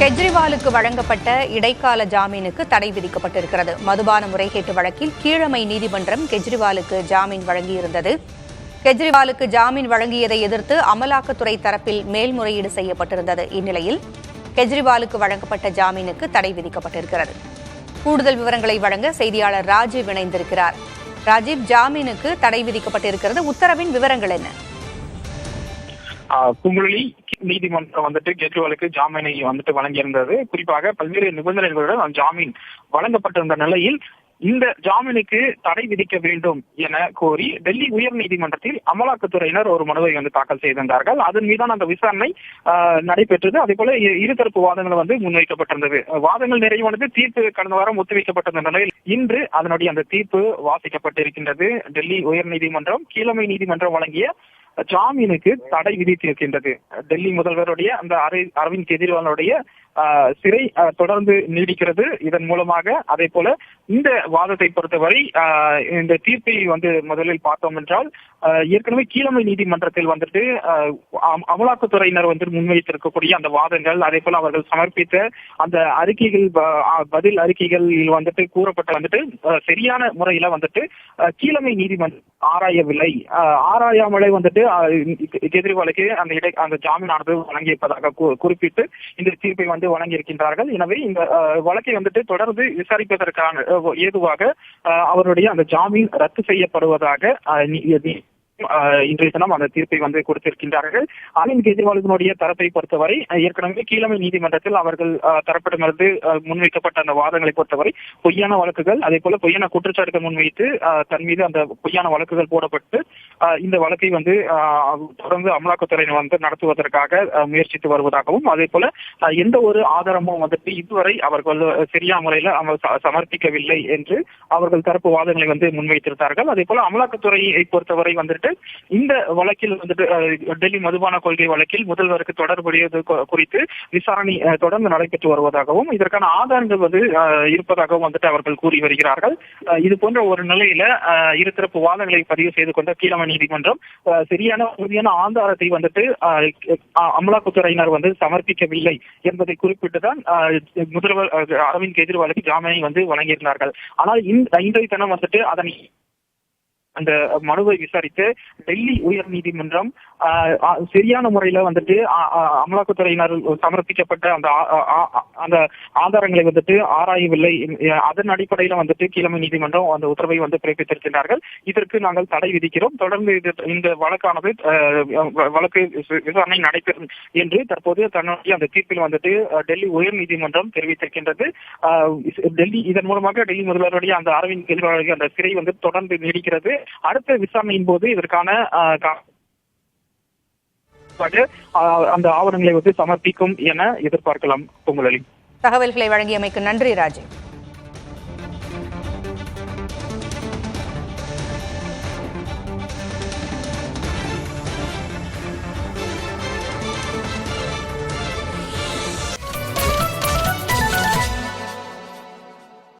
கெஜ்ரிவாலுக்கு வழங்கப்பட்ட இடைக்கால ஜாமீனுக்கு தடை விதிக்கப்பட்டிருக்கிறது. மதுபான முறைகேட்டு வழக்கில் கீழமை நீதிமன்றம் கெஜ்ரிவாலுக்கு ஜாமீன் வழங்கியிருந்தது. கெஜ்ரிவாலுக்கு ஜாமீன் வழங்கியதை எதிர்த்து அமலாக்கத்துறை தரப்பில் மேல்முறையீடு செய்யப்பட்டிருந்தது. இந்நிலையில் கெஜ்ரிவாலுக்கு வழங்கப்பட்ட ஜாமீனுக்கு தடை விதிக்கப்பட்டிருக்கிறது. கூடுதல் விவரங்களை வழங்க செய்தியாளர் ராஜீவ் இணைந்திருக்கிறார். ராஜீவ், ஜாமீனுக்கு தடை விதிக்கப்பட்டிருக்கிறது, உத்தரவின் விவரங்கள் என்ன? குமுளி நீதிமன்றம் கெஜ்ரிவாலுக்கு ஜாமீனை வழங்கியிருந்தது. குறிப்பாக பல்வேறு நிபந்தனைகளுடன் ஜாமீன் வழங்கப்பட்டிருந்த நிலையில் இந்த ஜாமீனுக்கு தடை விதிக்க வேண்டும் என கோரி டெல்லி உயர் நீதிமன்றத்தில் அமலாக்கத்துறையினர் ஒரு மனுவை தாக்கல் செய்திருந்தார்கள். அதன் மீதான அந்த விசாரணை நடைபெற்றது. அதே போல இருதரப்பு வாதங்கள் முன்வைக்கப்பட்டிருந்தது. வாதங்கள் நிறைவானது. தீர்ப்பு கடந்த வாரம் ஒத்திவைக்கப்பட்டிருந்த நிலையில் இன்று அதனுடைய அந்த தீர்ப்பு வாசிக்கப்பட்டிருக்கின்றது. டெல்லி உயர் நீதிமன்றம் கீழமை நீதிமன்றம் வழங்கிய ஜாமீனுக்கு தடை விதித்திருக்கின்றது. டெல்லி முதல்வருடைய அந்த அரவிந்த் கெஜ்ரிவாலுடைய சிறை தொடர்ந்து நீடிக்கிறது. இதன் மூலமாக அதே போல இந்த வாதத்தை பொறுத்தவரை இந்த தீர்ப்பை முதலில் பார்த்தோம் என்றால் ஏற்கனவே கீழமை நீதிமன்றத்தில் அமலாக்கத்துறையினர் முன்வைத்திருக்கக்கூடிய அந்த வாதங்கள், அதே போல அவர்கள் சமர்ப்பித்த அந்த அறிக்கைகள், பதில் அறிக்கைகளில் கூறப்பட்ட சரியான முறையில கீழமை நீதிமன்றம் ஆராயவில்லை. ஆராயாமலே கெஜ்ரிவாலுக்கு அந்த ஜாமீனானது வழங்கியிருப்பதாக குறிப்பிட்டு இந்த தீர்ப்பை வழங்கியிருக்கின்றார்கள். எனவே இந்த வழக்கை தொடர்ந்து விசாரிப்பதற்கான ஏதுவாக அவருடைய அந்த ஜாமீன் ரத்து செய்யப்படுவதாக இன்றைய தினம் அந்த தீர்ப்பை கொடுத்திருக்கின்றார்கள். அரவிந்த் கெஜ்ரிவாலுடைய தரப்பை பொறுத்தவரை ஏற்கனவே கீழமை நீதிமன்றத்தில் அவர்கள் தரப்பிடமிருந்து முன்வைக்கப்பட்ட அந்த வாதங்களை பொறுத்தவரை பொய்யான வழக்குகள், அதே போல பொய்யான குற்றச்சாட்டுகள் முன்வைத்து தன் மீது அந்த பொய்யான வழக்குகள் போடப்பட்டு இந்த வழக்கை தொடர்ந்து அமலாக்கத்துறையினர் நடத்துவதற்காக முயற்சித்து வருவதாகவும், அதே போல எந்த ஒரு ஆதாரமும் இதுவரை அவர்கள் சரியான முறையில் சமர்ப்பிக்கவில்லை என்று அவர்கள் தரப்பு வாதங்களை முன்வைத்திருந்தார்கள். அதே போல அமலாக்கத்துறையை பொறுத்தவரை இந்த வழக்கில் டெல்லி மதுபான கொள்கை வழக்கில் முதல்வருக்கு தொடர்புடையது குறித்து விசாரணை தொடர்ந்து நடைபெற்று வருவதாகவும், இதற்கான ஆதாரங்கள் இருப்பதாகவும் அவர்கள் கூறி வருகிறார்கள். இது போன்ற ஒரு நிலையில இருதரப்பு வாதங்களை பதிவு செய்து கொண்ட கீழமை நீதிமன்றம் சரியான உறுதியான ஆதாரத்தை அமலாக்கத்துறையினர் சமர்ப்பிக்கவில்லை என்பதை குறிப்பிட்டுதான் முதல்வர் அரவிந்த் கெஜ்ரிவாலுக்கு ஜாமீனை வழங்கியிருந்தார்கள். ஆனால் இன்றைய தினம் அதனை அந்த மனுவை விசாரித்து டெல்லி உயர் நீதிமன்றம் சரியான முறையில அமலாக்கத்துறையினர் சமர்ப்பிக்கப்பட்ட அந்த ஆதாரங்களை ஆராயவில்லை. அதன் அடிப்படையில கீழமை நீதிமன்றம் அந்த உத்தரவை பிறப்பித்திருக்கிறார்கள். இதற்கு நாங்கள் தடை விதிக்கிறோம். தொடர்ந்து இந்த வழக்கானது வழக்கு விசாரணை நடைபெறும் என்று தற்போது தன்னுடைய அந்த தீர்ப்பில் டெல்லி உயர் நீதிமன்றம் தெரிவித்திருக்கின்றது. இதன் மூலமாக டெல்லி முதல்வருடைய அந்த அரவிந்த் கெஜ்ரிவாலுடைய அந்த சிறை தொடர்ந்து நீடிக்கிறது. அடுத்த விசாரணையின் போது இதற்கான அந்த ஆவணங்களை சமர்ப்பிக்கும் என எதிர்பார்க்கலாம். பொங்கலி தகவல்களை வழங்கியமைக்கு நன்றி ராஜீவ்.